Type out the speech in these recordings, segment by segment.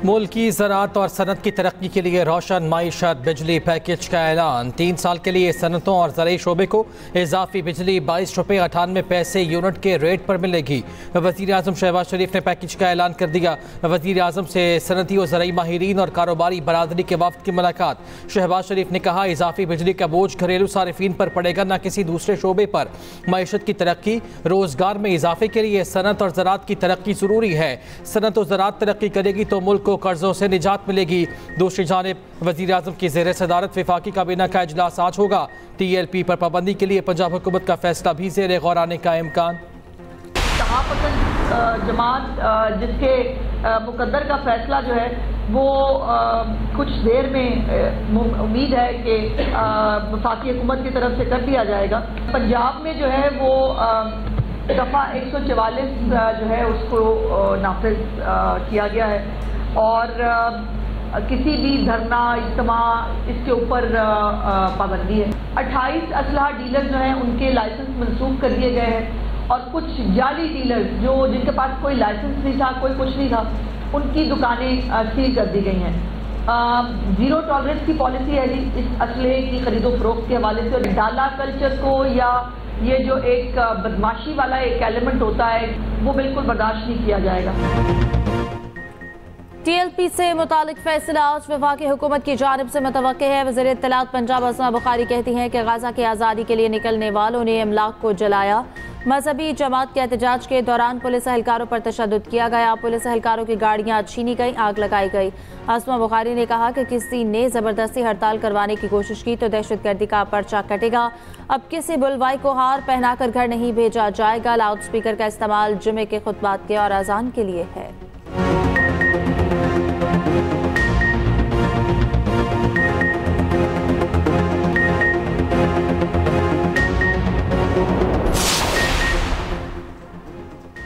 मुल्क की ज़राअत और सनत की तरक्की के लिए रोशन माईशत बिजली पैकेज का ऐलान। 3 साल के लिए सनतों और ज़राई शोबे को इजाफी बिजली 22 रुपये 98 पैसे यूनिट के रेट पर मिलेगी। वज़ीर आज़म शहबाज शरीफ ने पैकेज का ऐलान कर दिया। वज़ीर आज़म से सनती और ज़राई माहिरीन और कारोबारी बरादरी के वफ़द की मुलाकात। शहबाज शरीफ ने कहा, इजाफी बिजली का बोझ घरेलू सारिफीन पर पड़ेगा, न किसी दूसरे शोबे पर। मईशत की तरक्की, रोज़गार में इजाफे के लिए सनत और ज़राअत की तरक्की ज़रूरी है। सनत और ज़राअत तरक्की करेगी तो मुल्क को कर्जों से निजात मिलेगी। दूसरी जानिब वज़ीर आज़म की ज़ेर सदारत वफाकी काबीना का इजलास आज होगा। TLP पर पाबंदी के लिए पंजाब हुकूमत का फैसला भी ज़ेर गौर आने का इम्कान। जमात जिसके मुकद्दर का फैसला जो है वो कुछ देर में उम्मीद है कि वफाकी हुकूमत की तरफ से कर दिया जाएगा। पंजाब में जो है वो दफ़ा 144 जो है उसको नाफिज किया गया है और किसी भी धरना इज्तिमा इसके ऊपर पाबंदी है। 28 असलहा डीलर जो हैं उनके लाइसेंस मनसूख कर दिए गए हैं और कुछ जाली डीलर जिनके पास कोई लाइसेंस नहीं था, कोई कुछ नहीं था, उनकी दुकानें सील कर दी गई हैं। ज़ीरो टॉलरेंस की पॉलिसी है इस असलहे की खरीदो फरोख्त के हवाले से। डाला कल्चर को या ये जो एक बदमाशी वाला एक एलिमेंट होता है वो बिल्कुल बर्दाश्त नहीं किया जाएगा। TLP से मुतालिक फैसला आज वफाकी हुकूमत की जानिब से मुतवक्के है। वज़ीर इत्तलात पंजाब अस्मा बुखारी कहती हैं कि गाज़ा की आज़ादी के लिए निकलने वालों ने इमलाक को जलाया। मजहबी जमात के एहतजाज के दौरान पुलिस एहलकारों पर तशद्दुद किया गया। पुलिस एहलकारों की गाड़ियाँ छीनी गई, आग लगाई गई। अस्मा बुखारी ने कहा कि किसी ने ज़बरदस्ती हड़ताल करवाने की कोशिश की तो दहशतगर्दी का पर्चा कटेगा। अब किसी बुलवाई को हार पहनाकर घर नहीं भेजा जाएगा। लाउड स्पीकर का इस्तेमाल जुमे के खुतबात के और अजान के लिए है।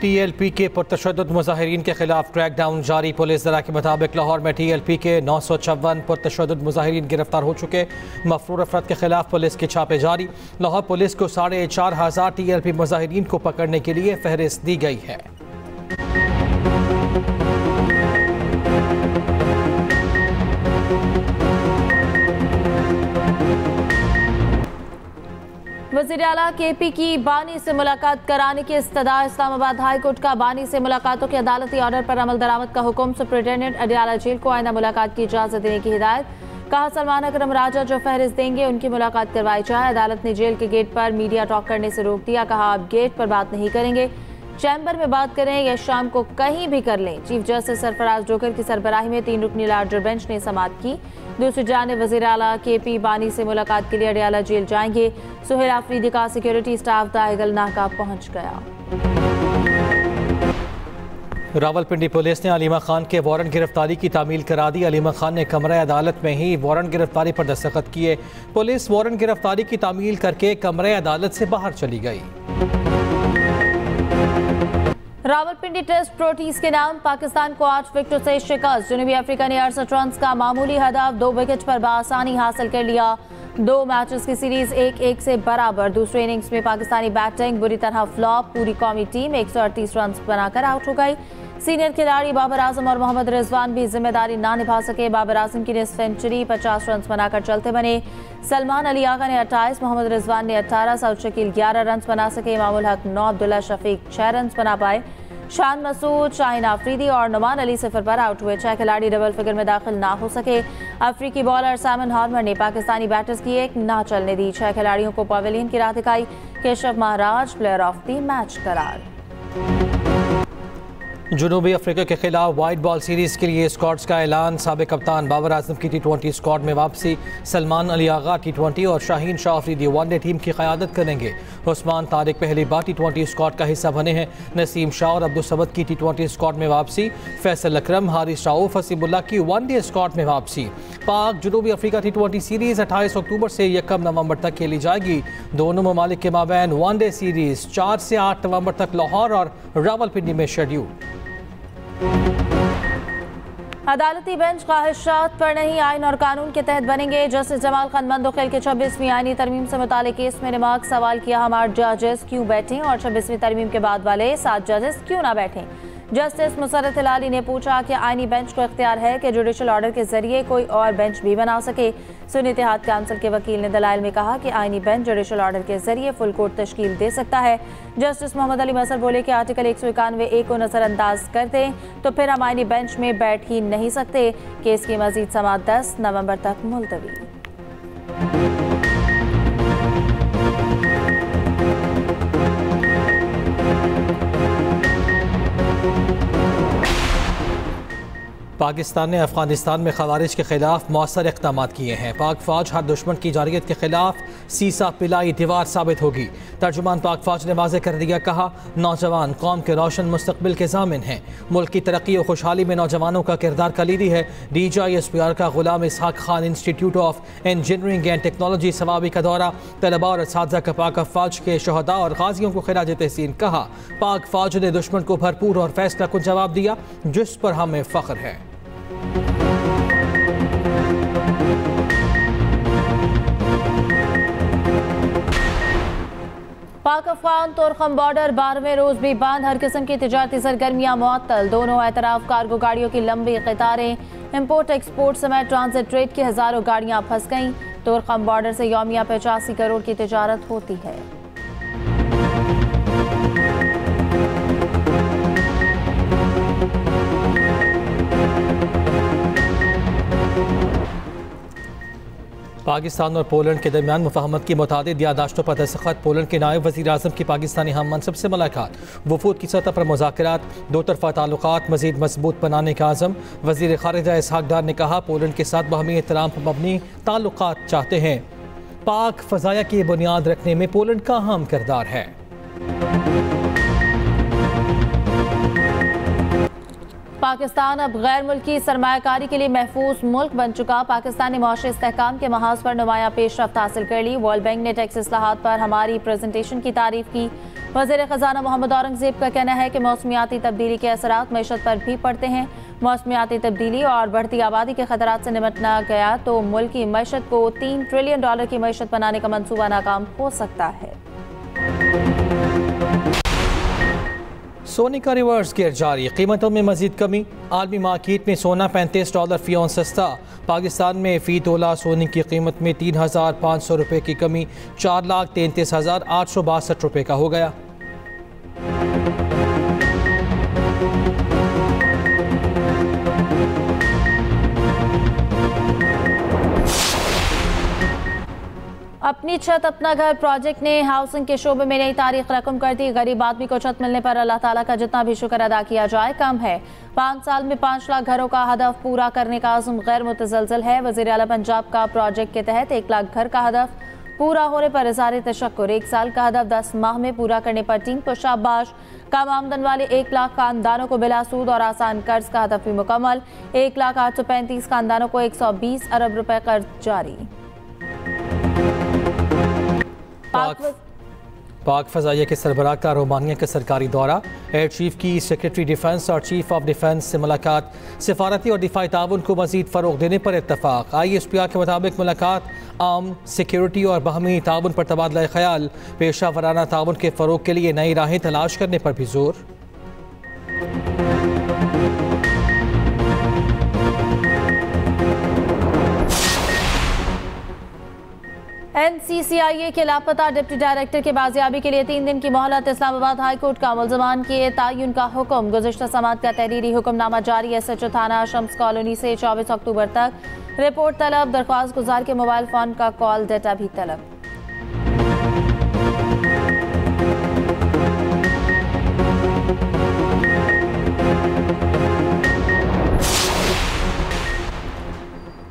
TLP के पुरतशद्दुद मुजाहिरीन के खिलाफ क्रैकडाउन जारी। पुलिस ज़रा के मुताबिक लाहौर में TLP के 956 पुरतशद्दुद मुजाहिरीन गिरफ्तार हो चुके। मफरूर अफराद के खिलाफ पुलिस के छापे जारी। लाहौर पुलिस को 4500 TLP मुजाहिरीन को पकड़ने के लिए फहरिस्त दी गई है। वज़ीर आला KP की बानी से मुलाकात कराने की इस्तदा। इस्लामाबाद हाई कोर्ट का बानी से मुलाकातों के अदालती ऑर्डर पर अमल दरामद का हुक्म। सुप्रिंटेंडेंट अडियाला जेल को आइंदा मुलाकात की इजाज़त देने की हिदायत। कहा, सलमान अकरम राजा जो फहरिस्त देंगे उनकी मुलाकात करवाई जाए। अदालत ने जेल के गेट पर मीडिया टॉक करने से रोक दिया। कहा, अब गेट पर बात नहीं करेंगे, चैम्बर में बात करें या शाम को कहीं भी कर लें। चीफ जस्टिस सरफराज जोकर की सरबराही में 3 रुकनी लार्जर बेंच ने समाअत की। दूसरी जानिब वज़ीर आला KP बानी से मुलाकात के लिए अडियाला जेल जाएंगे। सुहेल आफरीदी का सिक्योरिटी स्टाफ दाएगल नाका पहुंच गया। रावलपिंडी पुलिस ने अलीमा खान के वारंट गिरफ्तारी की तामील करा दी। अलीमा खान ने कमरा अदालत में ही वारंट गिरफ्तारी पर दस्तखत किए। पुलिस वारंट गिरफ्तारी की तामील करके कमरे अदालत से बाहर चली गई। रावलपिंडी टेस्ट प्रोटीज के नाम पाकिस्तान को 8 विकेटों से शिकस्त। जनूबी अफ्रीका ने 68 रन का मामूली हदफ 2 विकेट पर बआसानी हासिल कर लिया। 2 मैचेस की सीरीज 1-1 से बराबर। दूसरे इनिंग्स में पाकिस्तानी बैटिंग बुरी तरह फ्लॉप। पूरी कौमी टीम 138 रन बनाकर आउट हो गई। सीनियर खिलाड़ी बाबर आजम और मोहम्मद रिजवान भी जिम्मेदारी ना निभा सके। बाबर आजम की सेंचुरी 50 रन बनाकर चलते बने। सलमान अली आगा ने 28, मोहम्मद रिजवान ने 18, सऊद शकील 11 रन बना सके। इमामुल हक 9, अब्दुल्ला शफीक 6 रन बना पाए। शान मसूद, शाहीन आफरीदी और नुमान अली 0 पर आउट हुए। 6 खिलाड़ी डबल फिगर में दाखिल ना हो सके। अफ्रीकी बॉलर सैमन हार्मर ने पाकिस्तानी बैटर्स की एक ना चलने दी। 6 खिलाड़ियों को पवेलियन की राह दिखाई। Keshav Maharaj player of the match करार। जनूबी अफ्रीका के खिलाफ वाइट बॉल सीरीज के लिए स्क्वाड्स का ऐलान। साबिक कप्तान बाबर आजम की T20 स्क्वाड में वापसी। सलमान अली आगा T20 और शाहीन शाह अफरीदी वनडे टीम की क़यादत करेंगे। उस्मान तारिक पहली बार T20 स्क्वाड का हिस्सा बने हैं। नसीम शाह और अब्दुल समद की T20 स्क्वाड में वापसी। फैसल अकरम, हारिस राऊफ, हसीबुल्लाह की वनडे स्क्वाड में वापसी। पाक जनूबी अफ्रीका T20 सीरीज 28 अक्टूबर से 1 नवंबर तक खेली जाएगी। दोनों ममालिक के माबैन वनडे सीरीज 4 से 8 नवंबर तक लाहौर और रावलपिंडी में शेड्यूल। अदालती बेंच ख्वाहिशात पर नहीं, आइन और कानून के तहत बनेंगे। जस्टिस जमाल खान मंदोखेल के 26वीं आईनी तरमीम से मुतालिक केस में रिमार्क सवाल किया, हमारे जजेस क्यों बैठें और 26वीं तरमीम के बाद वाले 7 जजेस क्यों ना बैठें। जस्टिस मुसर्रत हिलाली ने पूछा कि आईनी बेंच को इख्तियार है कि जुडिशल ऑर्डर के जरिए कोई और बेंच भी बना सके। सुन्नी इत्तेहाद काउंसिल के वकील ने दलाइल में कहा कि आईनी बेंच जुडिशल ऑर्डर के जरिए फुल कोर्ट तश्कील दे सकता है। जस्टिस मोहम्मद अली मसर बोले कि आर्टिकल 191A को नजरअंदाज कर दें तो फिर हम आईनी बेंच में बैठ ही नहीं सकते। केस की मजीद समाअत 10 नवंबर तक मुलतवी। पाकिस्तान ने अफगानिस्तान में खवारिज के खिलाफ मौसर इक़दाम किए हैं। पाक फ़ौज हर दुश्मन की जारियत के खिलाफ सीसा पिलाई दीवार साबित होगी। तर्जुमान पाक फ़ौज ने वाज़ेह कर दिया, कहा नौजवान कौम के रोशन मुस्तकबिल के ज़ामिन हैं। मुल्क की तरक्की और खुशहाली में नौजवानों का किरदार कलीदी है। DGISPR का Ghulam Ishaq Khan institute of engineering and technology Swabi का दौरा, तलबा और असातिज़ा का पाक फ़ौज के शहदा और गाजियों को खिराज तहसीन। कहा पाक फ़ौज ने दुश्मन को भरपूर और फैसला कुन जवाब दिया जिस पर हमें फ़ख्र है। पाक अफगान तोरखम बॉर्डर 12वें रोज भी बंद। हर किस्म की तिजारती सरगर्मियां मुअत्तल। दोनों एतराफ कार्गो गाड़ियों की लंबी कतारें, इंपोर्ट एक्सपोर्ट समेत ट्रांजिट ट्रेड की हजारों गाड़ियां फंस गईं। तोरखम बॉर्डर से यौमिया 85 करोड़ की तिजारत होती है। पाकिस्तान और पोलैंड के दरमियान मुफाहमत की मुतादिद यादाश्तों पर दस्तखत। पोलैंड के नायब वज़ीर आज़म की पाकिस्तानी हम मनसब से मुलाकात। वफूद की सतह पर मुज़ाकरात, दो तरफ़ा ताल्लुकात मज़ीद मजबूत बनाने का आज़म। वज़ीर ख़ारिजा इसहाक डार ने कहा पोलैंड के साथ बाहमी एहतराम पर मबनी ताल्लुकात चाहते हैं। पाक फ़ज़ाया की बुनियाद रखने में पोलैंड का अहम किरदार है। पाकिस्तान अब गैर मुल्की सरमायाकारी के लिए महफूज मुल्क बन चुका। पाकिस्तान ने मुआशी इस्तेहकाम के महाज पर नुमायां पेशरफ्त हासिल कर ली। वर्ल्ड बैंक ने टैक्स इस्लाहात पर हमारी प्रेजेंटेशन की तारीफ की। वज़ीर ख़जाना मोहम्मद औरंगज़ेब का कहना है कि मौसमियाती तब्दीली के असरात मईशत पर भी पड़ते हैं। मौसमियाती तब्दीली और बढ़ती आबादी के खतरात से निपटना गया तो मुल्क की मईशत को $3 ट्रिलियन की मईशत बनाने का मनसूबा नाकाम हो सकता है। सोने का रिवर्स गियर जारी, कीमतों में मजीद कमी। आलमी मार्केट में सोना $35 फी औंस सस्ता। पाकिस्तान में फ़ी तोला सोने की कीमत में 3,500 रुपये की कमी 4,33,862 रुपये का हो गया। अपनी छत अपना घर प्रोजेक्ट ने हाउसिंग के शोबे में नई तारीख रकम कर दी। गरीब आदमी को छत मिलने पर अल्लाह ताला का जितना भी शुक्र अदा किया जाए कम है। 5 साल में 5 लाख घरों का हदफ पूरा करने का आज़म गैर मुतज़लज़ल है। वज़ीर आला पंजाब का प्रोजेक्ट के तहत 1 लाख घर का हदफ पूरा होने पर इज़हार तशक्कुर। 1 साल का हदफ 10 माह में पूरा करने पर टीम को शाबाश। कम आमदन वाले 1 लाख खानदानों को बिला सूद और आसान कर्ज का हदफ भी मुकम्मल। 1,835 खानदानों को 120 अरब रुपए कर्ज जारी। पाक फ़ज़ाइया के सरबराह का रोमानिया के सरकारी दौरा। एयर चीफ की सेक्रेटरी डिफेंस और चीफ ऑफ डिफेंस से मुलाकात। सिफारती और दिफाई ताउन को मज़ीद फ़रोग़ देने पर इत्तफ़ाक़। ISPR के मुताबिक मुलाकात आम सिक्योरिटी और बाहमी ताउन पर तबादला ख्याल। पेशा वराना ताउन के फ़रोग़ के लिए नई राहें तलाश करने पर भी जोर। NCCIA के लापता डिप्टी डायरेक्टर के बाजियाबी के लिए 3 दिन की मोहलत। इस्लामाबाद हाई कोर्ट का मुल्ज़मान के तयन का हुक्म। गुज़िश्ता समात का तहरीरी हुक्मनामा जारी। SHO थाना शम्स कॉलोनी से 24 अक्टूबर तक रिपोर्ट तलब। दरख्वास्त गुजार के मोबाइल फ़ोन का कॉल डेटा भी तलब।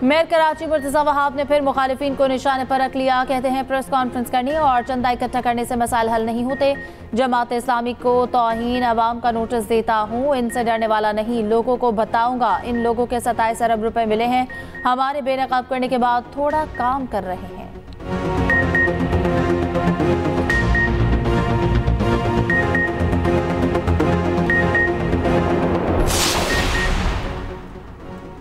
मेयर कराची मुर्तज़ा वहाब ने फिर मुखालिफिन को निशाने पर रख लिया। कहते हैं प्रेस कॉन्फ्रेंस करने और चंदा इकट्ठा करने से मसाइल हल नहीं होते। जमात इस्लामी को तौहीन अवाम का नोटिस देता हूँ, इनसे डरने वाला नहीं, लोगों को बताऊंगा। इन लोगों के 27 अरब रुपए मिले हैं, हमारे बेनकाब करने के बाद थोड़ा काम कर रहे हैं।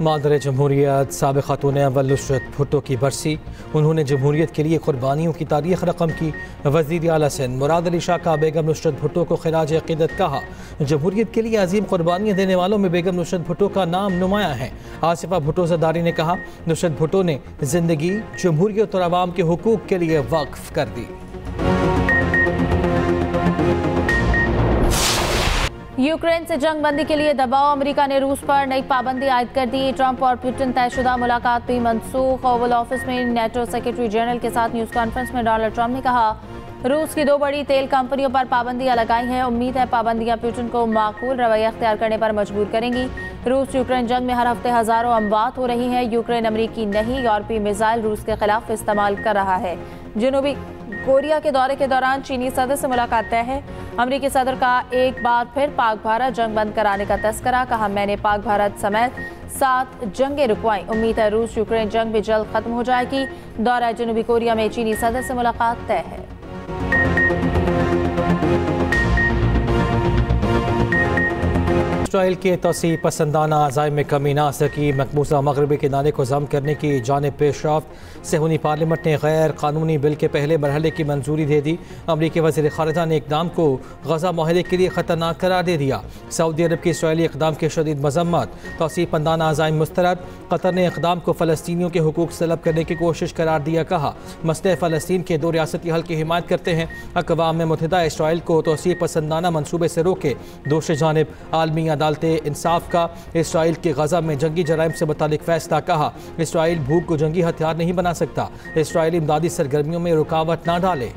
मादर जमहूरियत साबिक़ खातून अव्वल नुसरत भुट्टो की बरसी, उन्होंने जमहूरियत के लिए कुर्बानियों की तारीख़ रकम की। वज़ीर आला सिंध मुराद अली शाह का बेगम नुसरत भुट्टो को खिराज अक़ीदत कहा। जमहूरियत के लिए अजीम कुर्बानियाँ देने वालों में बेगम नुसरत भुट्टो का नाम नुमाया है। आसिफा भुट्टो ज़रदारी ने कहा, नुसरत भुट्टो ने ज़िंदगी जमहूरियत और आवाम के हुकूक के लिए वक्फ कर दी। यूक्रेन से जंग बंदी के लिए दबाव, अमेरिका ने रूस पर नई पाबंदी आयद कर दी। ट्रंप और पुतिन तयशुदा मुलाकात भी मनसूख। ओवल ऑफिस में नेटो सेक्रेटरी जनरल के साथ न्यूज़ कॉन्फ्रेंस में डोनाल्ड ट्रंप ने कहा, रूस की 2 बड़ी तेल कंपनियों पर पाबंदियां लगाई हैं। उम्मीद है पाबंदियां पुतिन को माकूल रवैया अख्तियार करने पर मजबूर करेंगी। रूस यूक्रेन जंग में हर हफ्ते हज़ारों अमवात हो रही हैं। यूक्रेन अमरीकी नहीं यूरोपीय मिसाइल रूस के खिलाफ इस्तेमाल कर रहा है। जनूबी कोरिया के दौरे के दौरान चीनी सदर से मुलाकात तय है। अमरीकी सदर का एक बार फिर पाक भारत जंग बंद कराने का तस्करा, कहा मैंने पाक भारत समेत 7 जंगें रुकवाई। उम्मीद है रूस यूक्रेन जंग भी जल्द खत्म हो जाएगी। दौरा जनूबी कोरिया में चीनी सदर से मुलाकात तय है। इसराइल के तोसी पसंदाना अज़ाइम में कमी ना आ सकी। मकबूजा मगरबी किनारे को ज़म करने की जानिब पेशरफ्त सेहूनी पार्लियामेंट ने गैर कानूनी बिल के पहले मरहले की मंजूरी दे दी। अमरीकी वज़ीर ख़ारिजा ने इक़दाम को गज़ा माहले के लिए ख़तरनाक करार दे दिया। सऊदी अरब की इसराइली इक़दाम की शदीद मज़म्मत। तोसी पसंदाना अज़ाइम मुस्तरद। कतर ने इक़दाम को फ़लस्तीनियों के हुकूक तलब करने की कोशिश करार दिया। कहा, मसले फ़लस्तीन के 2 रियासती हल की हिमायत करते हैं। अक़वाम मुत्तहिदा इसराइल को तोसी पसंदाना मनसूबे से रोके। दूसरी जानिब आलमी अदालत इंसाफ का इसराइल के गज़ा में जंगी जराइम से मुतालिक फैसला। कहा, इसराइल भूख को जंगी हथियार नहीं बना सकता। इसराइली इमदादी सरगर्मियों में रुकावट ना डाले।